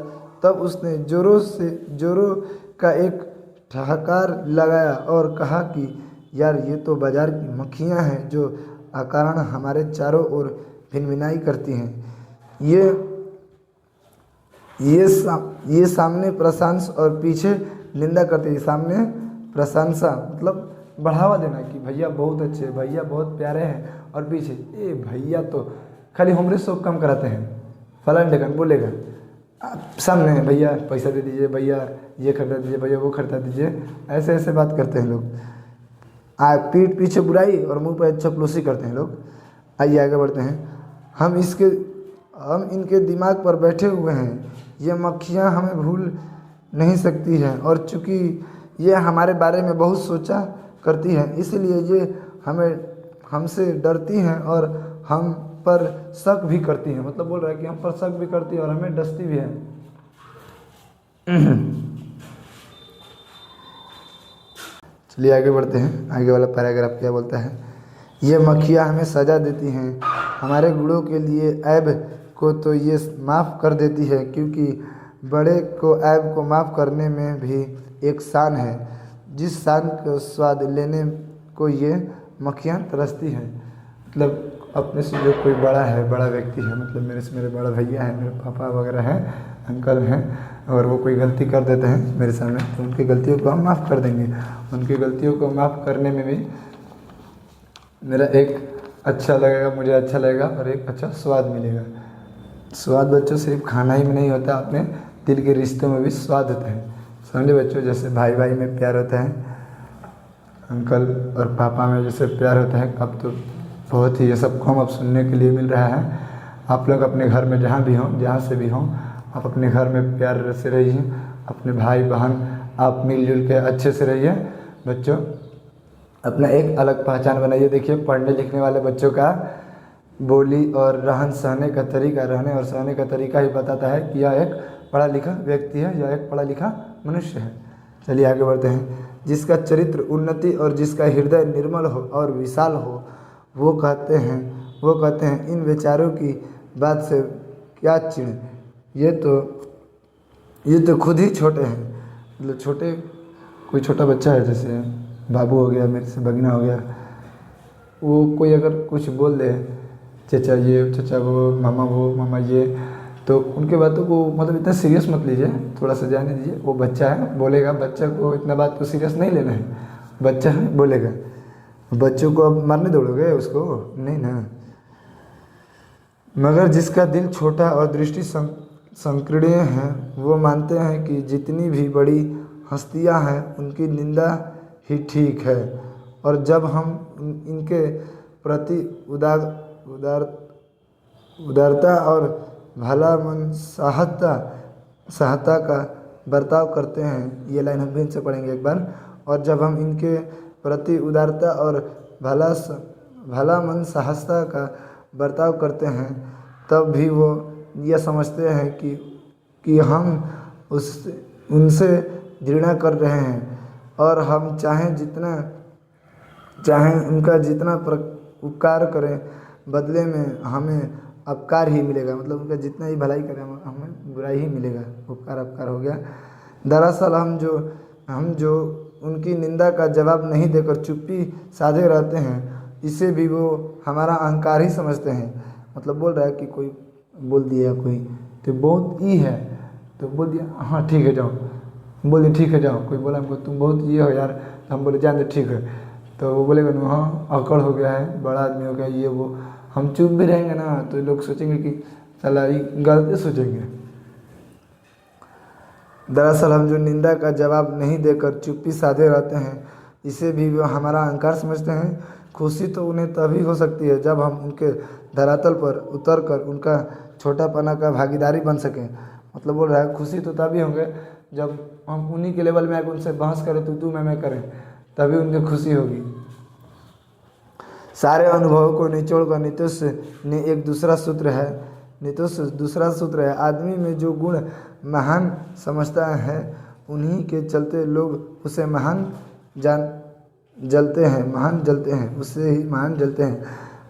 तब उसने जोरों का एक ठहाकार लगाया और कहा कि यार ये तो बाजार की मक्खियाँ हैं जो अकारण हमारे चारों ओर भिनभिनाई करती हैं। ये सामने प्रशंसा और पीछे निंदा करती है। सामने प्रशंसा मतलब बढ़ावा देना कि भैया बहुत अच्छे, भैया बहुत प्यारे हैं, और पीछे ए भैया तो खाली हमरे शौक कम कराते हैं, फलान ढेकन बोलेगा। सामने भैया पैसा दे दीजिए, भैया ये खरीदा दीजिए, भैया वो खरीदा दीजिए, ऐसे ऐसे बात करते हैं लोग। पीठ पीछे बुराई और मुंह पर चपलूसी करते हैं लोग। आइए आगे बढ़ते हैं। हम इनके दिमाग पर बैठे हुए हैं। ये मक्खियाँ हमें भूल नहीं सकती हैं और चूँकि ये हमारे बारे में बहुत सोचा करती हैं, इसलिए ये हमसे डरती हैं और हम पर शक भी करती हैं। मतलब बोल रहा है कि हम पर शक भी करती है और हमें डसती भी है। चलिए आगे बढ़ते हैं। आगे वाला पैराग्राफ क्या बोलता है। ये मक्खियाँ हमें सज़ा देती हैं, हमारे गुणों के लिए ऐब को तो ये माफ़ कर देती है, क्योंकि बड़े को ऐब को माफ़ करने में भी एक शान है, जिस शान का स्वाद लेने को ये मक्खियाँ तरसती हैं। मतलब अपने से जो कोई बड़ा है, बड़ा व्यक्ति है, मतलब मेरे बड़ा भैया है, मेरे पापा वगैरह हैं, अंकल हैं, और वो कोई गलती कर देते हैं मेरे सामने तो उनकी गलतियों को हम माफ़ कर देंगे। उनकी गलतियों को माफ़ करने में भी मेरा एक अच्छा लगेगा, मुझे अच्छा लगेगा और एक अच्छा स्वाद मिलेगा। स्वाद बच्चों सिर्फ खाना ही में नहीं होता, अपने दिल के रिश्तों में भी स्वाद होता है। समझे बच्चों, जैसे भाई भाई में प्यार होता है, अंकल और पापा में जैसे प्यार होता है, अब तो बहुत ही ये सब कम अब सुनने के लिए मिल रहा है। आप लोग अपने घर में जहाँ भी हों, जहाँ से भी हों, आप अपने घर में प्यार से रहिए, अपने भाई बहन आप मिलजुल के अच्छे से रहिए। बच्चों अपना एक अलग पहचान बनाइए। देखिए पढ़ने लिखने वाले बच्चों का बोली और रहन सहने का तरीका, रहने और सहने का तरीका ही बताता है कि यह एक पढ़ा लिखा व्यक्ति है, यह एक पढ़ा लिखा मनुष्य है। चलिए आगे बढ़ते हैं। जिसका चरित्र उन्नति और जिसका हृदय निर्मल हो और विशाल हो, वो कहते हैं इन विचारों की बात से क्या चिढ़, ये तो खुद ही छोटे हैं। मतलब कोई छोटा बच्चा है, जैसे बाबू हो गया, मेरे से भगना हो गया, वो कोई अगर कुछ बोल दे, चचा ये, चचा वो, मामा ये, तो उनके बातों को मतलब इतना सीरियस मत लीजिए, थोड़ा सा जाने दीजिए। वो बच्चा है, बोलेगा, बच्चा को इतना बात को सीरियस नहीं लेना है, बच्चा है बोलेगा। बच्चों को अब मारने दौड़ोगे उसको, नहीं ना। मगर जिसका दिल छोटा और दृष्टि संकीर्ण है, वो मानते हैं कि जितनी भी बड़ी हस्तियां हैं उनकी निंदा ही ठीक है, और जब हम इनके प्रति उदारता और भला मन सहायता का बर्ताव करते हैं। ये लाइन हम भी इनसे पढ़ेंगे एक बार। और जब हम इनके प्रति उदारता और भला मन सहायता का बर्ताव करते हैं, तब भी वो यह समझते हैं कि हम उनसे घृणा कर रहे हैं, और हम चाहे उनका जितना उपकार करें बदले में हमें अपकार ही मिलेगा, मतलब उनका जितना ही भलाई करें हमें बुराई ही मिलेगा। उपकार अपकार हो गया। दरअसल हम जो उनकी निंदा का जवाब नहीं देकर चुप्पी साधे रहते हैं, इसे भी वो हमारा अहंकार ही समझते हैं। मतलब बोल रहा है कि कोई बोल दिया कोई तो बहुत ई है तो बोल दिया हाँ ठीक है जाओ, बोले ठीक है जाओ। कोई बोला हमको तुम बहुत ये हो यार, तो हम बोले जान दे ठीक है, तो वो बोलेगा हाँ अकड़ हो गया है, बड़ा आदमी हो गया ये वो। हम चुप भी रहेंगे ना तो लोग सोचेंगे कि साला ये गलत सोचेंगे। दरअसल हम जो निंदा का जवाब नहीं देकर चुप्पी साधे रहते हैं, इसे भी वो हमारा अहंकार समझते हैं। खुशी तो उन्हें तभी हो सकती है जब हम उनके धरातल पर उतर कर उनका छोटापना का भागीदारी बन सकें। मतलब बोल रहा है खुशी तो तभी होंगे जब हम उन्हीं के लेवल में आकर उनसे बहस करें, तू मैं करें, तभी उनकी खुशी होगी। सारे अनुभवों को निचोड़ कर नीतोष ने एक दूसरा सूत्र है, आदमी में जो गुण महान समझता है उन्हीं के चलते लोग उसे महान जलते हैं, उससे ही महान जलते हैं।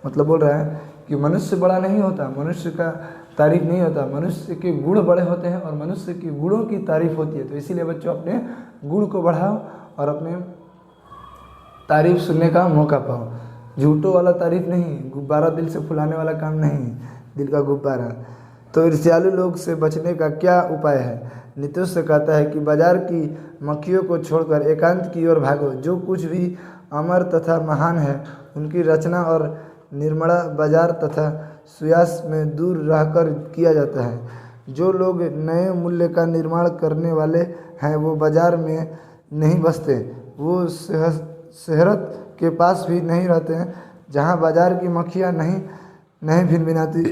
मतलब बोल रहा है कि मनुष्य बड़ा नहीं होता, मनुष्य का तारीफ नहीं होता, मनुष्य के गुण बड़े होते हैं और मनुष्य के गुणों की तारीफ होती है। तो इसीलिए बच्चों अपने गुण को बढ़ाओ और अपने तारीफ सुनने का मौका पाओ। झूठों वाला तारीफ नहीं, गुब्बारा दिल से फुलाने वाला काम नहीं, दिल का गुब्बारा। तो ईर्ष्यालु लोग से बचने का क्या उपाय है? नीतीश से कहता है कि बाजार की मक्खियों को छोड़कर एकांत की ओर भागो। जो कुछ भी अमर तथा महान है उनकी रचना और निर्माण बाजार तथा सुयास में दूर रहकर किया जाता है। जो लोग नए मूल्य का निर्माण करने वाले हैं वो बाजार में नहीं बसते, वो शहरत के पास भी नहीं रहते हैं। जहाँ बाजार की मक्खियाँ नहीं भिनभिनाती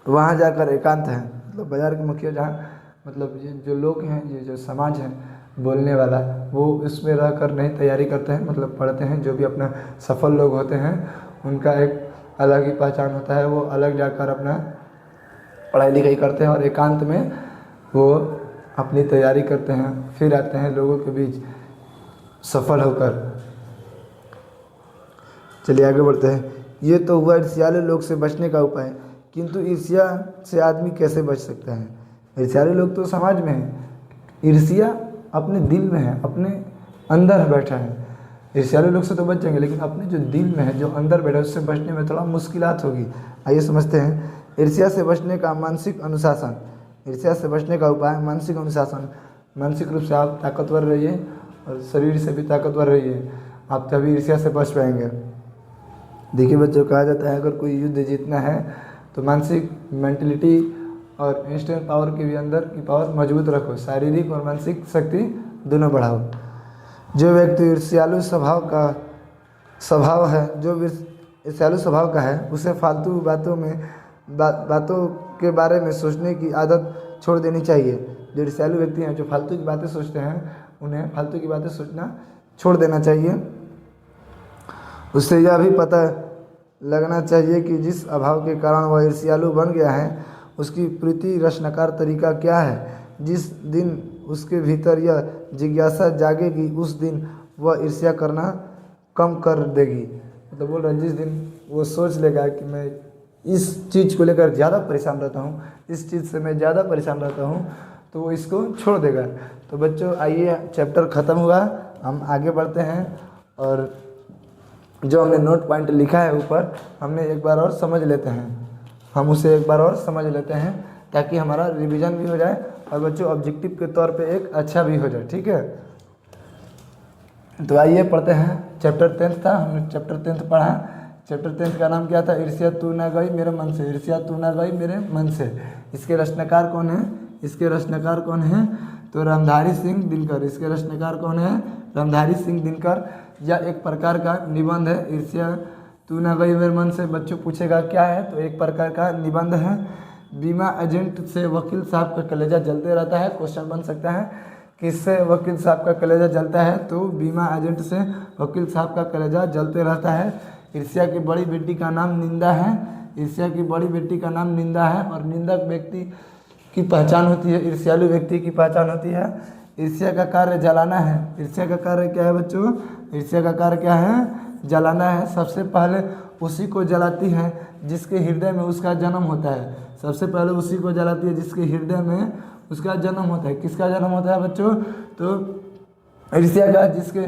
वहाँ जाकर एकांत है। मतलब बाजार की मक्खियाँ जहाँ मतलब ये जो लोग हैं, ये जो समाज है बोलने वाला, वो इसमें रहकर नहीं तैयारी करते हैं, मतलब पढ़ते हैं। जो भी अपना सफल लोग होते हैं उनका एक अलग ही पहचान होता है, वो अलग जाकर अपना पढ़ाई लिखाई करते हैं और एकांत में वो अपनी तैयारी करते हैं, फिर आते हैं लोगों के बीच सफल होकर। चलिए आगे बढ़ते हैं। ये तो हुआ ईर्ष्यालु लोग से बचने का उपाय, किंतु ईर्ष्या से आदमी कैसे बच सकता है? ईर्ष्यालु लोग तो समाज में है, ईर्ष्या अपने दिल में है, अपने अंदर बैठा है। ईर्ष्यालु लोग से तो बच जाएंगे, लेकिन अपने जो दिल में है, जो अंदर बैठा है, उससे बचने में थोड़ा मुश्किलात होगी। आइए समझते हैं ईर्ष्या से बचने का मानसिक अनुशासन। ईर्ष्या से बचने का उपाय मानसिक अनुशासन। मानसिक रूप से आप ताकतवर रहिए और शरीर से भी ताकतवर रहिए, आप तभी ईर्ष्या से बच पाएंगे। देखिए बच्चों, कहा जाता है अगर कोई युद्ध जीतना है तो मानसिक मेंटलिटी और इंस्टेंट पावर के भी अंदर की पावर मजबूत रखो, शारीरिक और मानसिक शक्ति दोनों बढ़ाओ। जो व्यक्ति ईर्ष्यालु स्वभाव का है उसे फालतू बातों के बारे में सोचने की आदत छोड़ देनी चाहिए। जो ईर्ष्यालु व्यक्ति हैं, जो फालतू की बातें सोचते हैं, उन्हें फालतू की बातें सोचना छोड़ देना चाहिए। उससे यह भी पता लगना चाहिए कि जिस अभाव के कारण वह ईर्ष्यालु बन गया है उसकी प्रीति रचनाकार तरीका क्या है। जिस दिन उसके भीतर यह जिज्ञासा जागेगी उस दिन वह ईर्ष्या करना कम कर देगी। मतलब बोल रहा है जिस दिन वो सोच लेगा कि मैं इस चीज़ को लेकर ज़्यादा परेशान रहता हूँ, इस चीज़ से मैं ज़्यादा परेशान रहता हूँ, तो वो इसको छोड़ देगा। तो बच्चों आइए, चैप्टर ख़त्म हुआ, हम आगे बढ़ते हैं और जो हमने नोट पॉइंट लिखा है ऊपर, हमने एक बार और समझ लेते हैं, हम उसे एक बार और समझ लेते हैं ताकि हमारा रिवीजन भी हो जाए और बच्चों ऑब्जेक्टिव के तौर पे एक अच्छा भी हो जाए। ठीक है, तो आइए पढ़ते हैं। चैप्टर 10 था, हमने चैप्टर 10 पढ़ा। चैप्टर 10 का नाम क्या था? ईर्ष्या तू ना गई मेरे मन से, ईर्ष्या तू ना गई मेरे मन से। इसके रचनाकार कौन है? इसके रचनाकार कौन है? तो रामधारी सिंह दिनकर। इसके रचनाकार कौन है? रामधारी सिंह दिनकर। यह एक प्रकार का निबंध है, ईर्ष्या तू ना गई मेरे मन से। बच्चों पूछेगा क्या है, तो एक प्रकार का निबंध है। बीमा एजेंट से वकील साहब का कलेजा जलते रहता है। क्वेश्चन बन सकता है किससे वकील साहब का कलेजा जलता है? तो बीमा एजेंट से वकील साहब का कलेजा जलते रहता है। ईर्ष्या की बड़ी बेटी का नाम निंदा है। ईर्ष्या की बड़ी बेटी का नाम निंदा है और निंदक व्यक्ति की पहचान होती है, ईर्ष्यालु व्यक्ति की पहचान होती है। ईर्ष्या का कार्य जलाना है। ईर्ष्या का कार्य क्या है बच्चों? ईर्ष्या का कार्य क्या है? जलाना है। सबसे पहले उसी को जलाती है जिसके हृदय में उसका जन्म होता है। सबसे पहले उसी को जलाती है जिसके हृदय में उसका जन्म होता है। किसका जन्म होता है बच्चों? तो ईर्ष्या का जिसके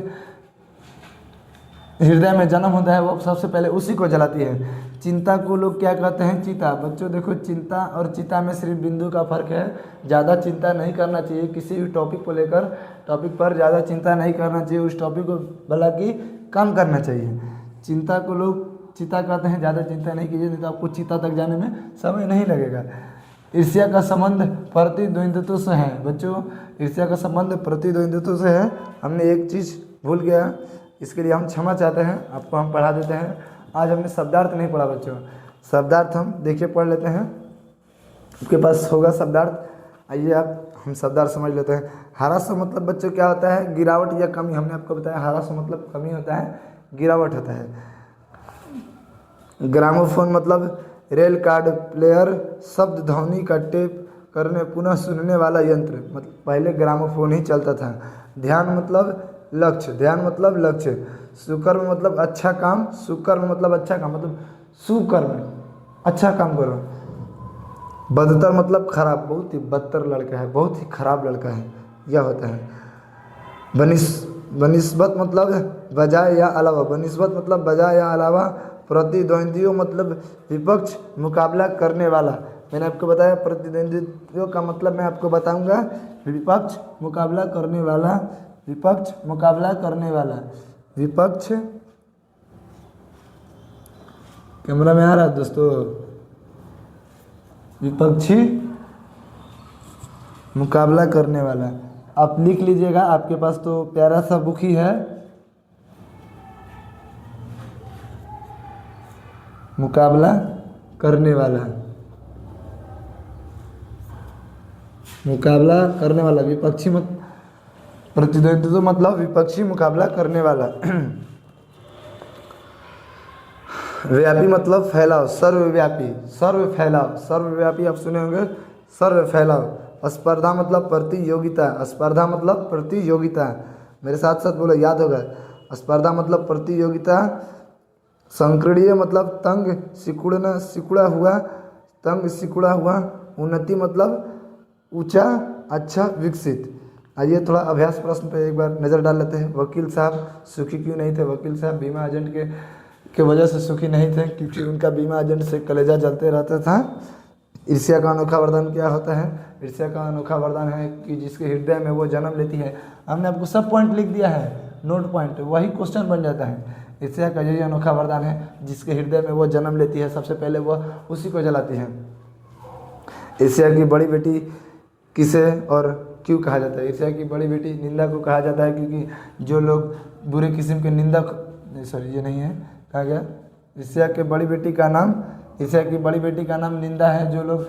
हृदय में जन्म होता है वो सबसे पहले उसी को जलाती है। चिंता को लोग क्या कहते हैं? चिता। बच्चों देखो, चिंता और चिता में सिर्फ बिंदु का फर्क है। ज़्यादा चिंता नहीं करना चाहिए किसी भी टॉपिक को लेकर, टॉपिक पर ज़्यादा चिंता नहीं करना चाहिए, उस टॉपिक को बल्कि कम करना चाहिए। चिंता को लोग चिता कहते हैं, ज़्यादा चिंता नहीं कीजिए, नहीं तो आपको चिता तक जाने में समय नहीं लगेगा। ईर्ष्या का संबंध प्रतिद्वंद्वित्व से है। बच्चों ईर्ष्या का संबंध प्रतिद्वंद्वित्व से है। हमने एक चीज़ भूल गया, इसके लिए हम क्षमा चाहते हैं, आपको हम पढ़ा देते हैं। आज हमने शब्दार्थ नहीं पढ़ा बच्चों। शब्दार्थ हम देखिए पढ़ लेते हैं, आपके पास होगा शब्दार्थ। आइए आप हम शब्दार्थ समझ लेते हैं। ह्रास मतलब बच्चों क्या होता है? गिरावट या कमी। हमने आपको बताया ह्रास मतलब कमी होता है, गिरावट होता है। ग्रामोफोन मतलब रेल कार्ड प्लेयर, शब्द ध्वनि का टेप करने पुनः सुनने वाला यंत्र। मतलब पहले ग्रामोफोन ही चलता था। ध्यान मतलब लक्ष्य। ध्यान मतलब लक्ष्य। सुकर्म मतलब अच्छा काम। सुकर्म मतलब अच्छा काम, मतलब सुकर्म, अच्छा काम करो। बदतर मतलब खराब, बहुत ही बदतर लड़का है, बहुत ही खराब लड़का है, यह होता है। बनिस्बत मतलब बजाय या अलावा। बनिस्बत मतलब बजाय या अलावा। प्रतिद्वंद्वियों मतलब विपक्ष, मुकाबला करने वाला। मैंने आपको बताया प्रतिद्वंद्वियों का मतलब मैं आपको बताऊंगा। विपक्ष, मुकाबला करने वाला। विपक्ष, मुकाबला करने वाला। विपक्ष, कैमरा में आ रहा है दोस्तों? विपक्षी, मुकाबला करने वाला। आप लिख लीजिएगा, आपके पास तो प्यारा सा बुक ही है। मुकाबला करने वाला, मुकाबला करने वाला। विपक्षी मत प्रतिद्वंद्वित्व मतलब विपक्षी, मुकाबला करने वाला। व्यापी मतलब फैलाव, सर्वव्यापी, सर्व फैलाव, सर्वव्यापी आप सुने होंगे, सर्व फैलाव। स्पर्धा मतलब प्रतियोगिता। स्पर्धा मतलब प्रतियोगिता, मेरे साथ साथ बोलो, याद होगा। स्पर्धा मतलब प्रतियोगिता। संकीर्णीय मतलब तंग, सिकुड़ना, सिकुड़ा हुआ, तंग सिकुड़ा हुआ। उन्नति मतलब ऊंचा, अच्छा, विकसित। आइए थोड़ा अभ्यास प्रश्न पे एक बार नज़र डाल लेते हैं। वकील साहब सुखी क्यों नहीं थे? वकील साहब बीमा एजेंट के वजह से सुखी नहीं थे, क्योंकि उनका बीमा एजेंट से कलेजा जलते रहता था। ईर्ष्या का अनोखा वरदान क्या होता है? ईर्ष्या का अनोखा वरदान है कि जिसके हृदय में वो जन्म लेती है। हमने आपको सब पॉइंट लिख दिया है, नोट पॉइंट, वही क्वेश्चन बन जाता है। ईर्ष्या का यही अनोखा वरदान है, जिसके हृदय में वो जन्म लेती है, सबसे पहले वह उसी को जलाती है। ईर्ष्या की बड़ी बेटी किसे और क्यों कहा जाता है? ईर्ष्या की बड़ी बेटी निंदा को कहा जाता है, क्योंकि जो लोग बुरे किस्म के निंदक, सॉरी ये नहीं है, कहा गया ईर्ष्या की बड़ी बेटी का नाम, ईर्ष्या की बड़ी बेटी का नाम निंदा है। जो लोग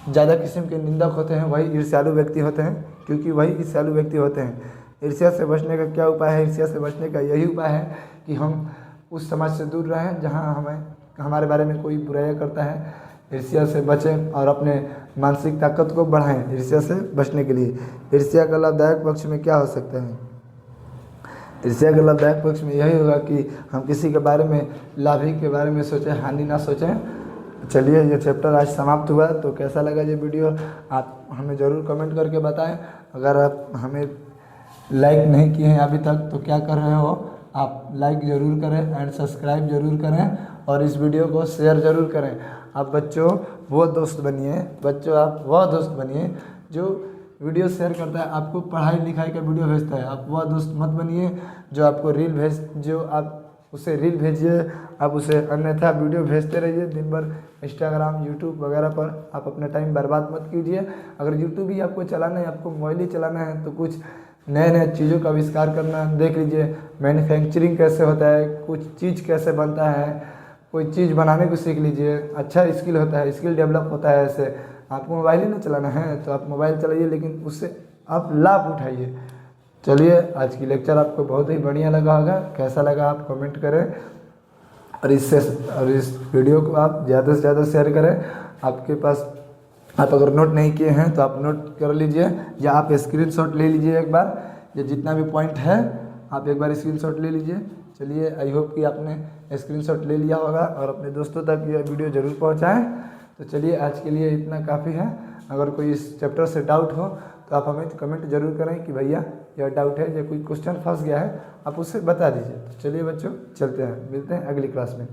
ज़्यादा किस्म के निंदक होते हैं वही ईर्ष्यालु व्यक्ति होते हैं, क्योंकि वही ईर्ष्यालु व्यक्ति होते हैं। ईर्ष्या से बचने का क्या उपाय है? ईर्ष्या से बचने का यही उपाय है कि हम उस समाज से दूर रहें जहाँ हमारे बारे में कोई बुराई करता है। ईर्ष्या से बचें और अपने मानसिक ताकत को बढ़ाएं ईर्ष्या से बचने के लिए। ईर्ष्या का लाभदायक पक्ष में क्या हो सकता है? ईर्ष्या के लाभदायक पक्ष में यही होगा कि हम किसी के बारे में, लाभ ही के बारे में सोचें, हानि ना सोचें। चलिए ये चैप्टर आज समाप्त हुआ। तो कैसा लगा ये वीडियो आप हमें ज़रूर कमेंट करके बताएं। अगर आप हमें लाइक नहीं किए हैं अभी तक तो क्या कर रहे हो? आप लाइक ज़रूर करें एंड सब्सक्राइब ज़रूर करें और इस वीडियो को शेयर ज़रूर करें। आप बच्चों वो दोस्त बनिए, बच्चों आप वह दोस्त बनिए जो वीडियो शेयर करता है, आपको पढ़ाई लिखाई का वीडियो भेजता है। आप वह दोस्त मत बनिए जो आपको जो आप उसे रील भेजिए, आप उसे अन्यथा वीडियो भेजते रहिए दिन भर इंस्टाग्राम, यूट्यूब वगैरह पर। आप अपना टाइम बर्बाद मत कीजिए। अगर यूट्यूब ही आपको चलाना है, आपको मोबाइल ही चलाना है, तो कुछ नए नए चीज़ों का आविष्कार करना देख लीजिए। मैन्युफैक्चरिंग कैसे होता है, कुछ चीज़ कैसे बनता है, कोई चीज़ बनाने को सीख लीजिए। अच्छा स्किल होता है, स्किल डेवलप होता है। ऐसे आपको मोबाइल ही ना चलाना है तो आप मोबाइल चलाइए, लेकिन उससे आप लाभ उठाइए। चलिए आज की लेक्चर आपको बहुत ही बढ़िया लगा होगा। कैसा लगा आप कमेंट करें और इस वीडियो को आप ज़्यादा से ज़्यादा शेयर करें। आपके पास आप अगर नोट नहीं किए हैं तो आप नोट कर लीजिए, या आप स्क्रीनशॉट ले लीजिए एक बार, ये जितना भी पॉइंट है आप एक बार स्क्रीनशॉट ले लीजिए। चलिए, आई होप कि आपने स्क्रीनशॉट ले लिया होगा और अपने दोस्तों तक यह वीडियो ज़रूर पहुंचाएं। तो चलिए, आज के लिए इतना काफ़ी है। अगर कोई इस चैप्टर से डाउट हो तो आप हमें कमेंट जरूर करें कि भैया यह डाउट है या कोई क्वेश्चन फंस गया है, आप उससे बता दीजिए। तो चलिए बच्चों, चलते हैं, मिलते हैं अगली क्लास में।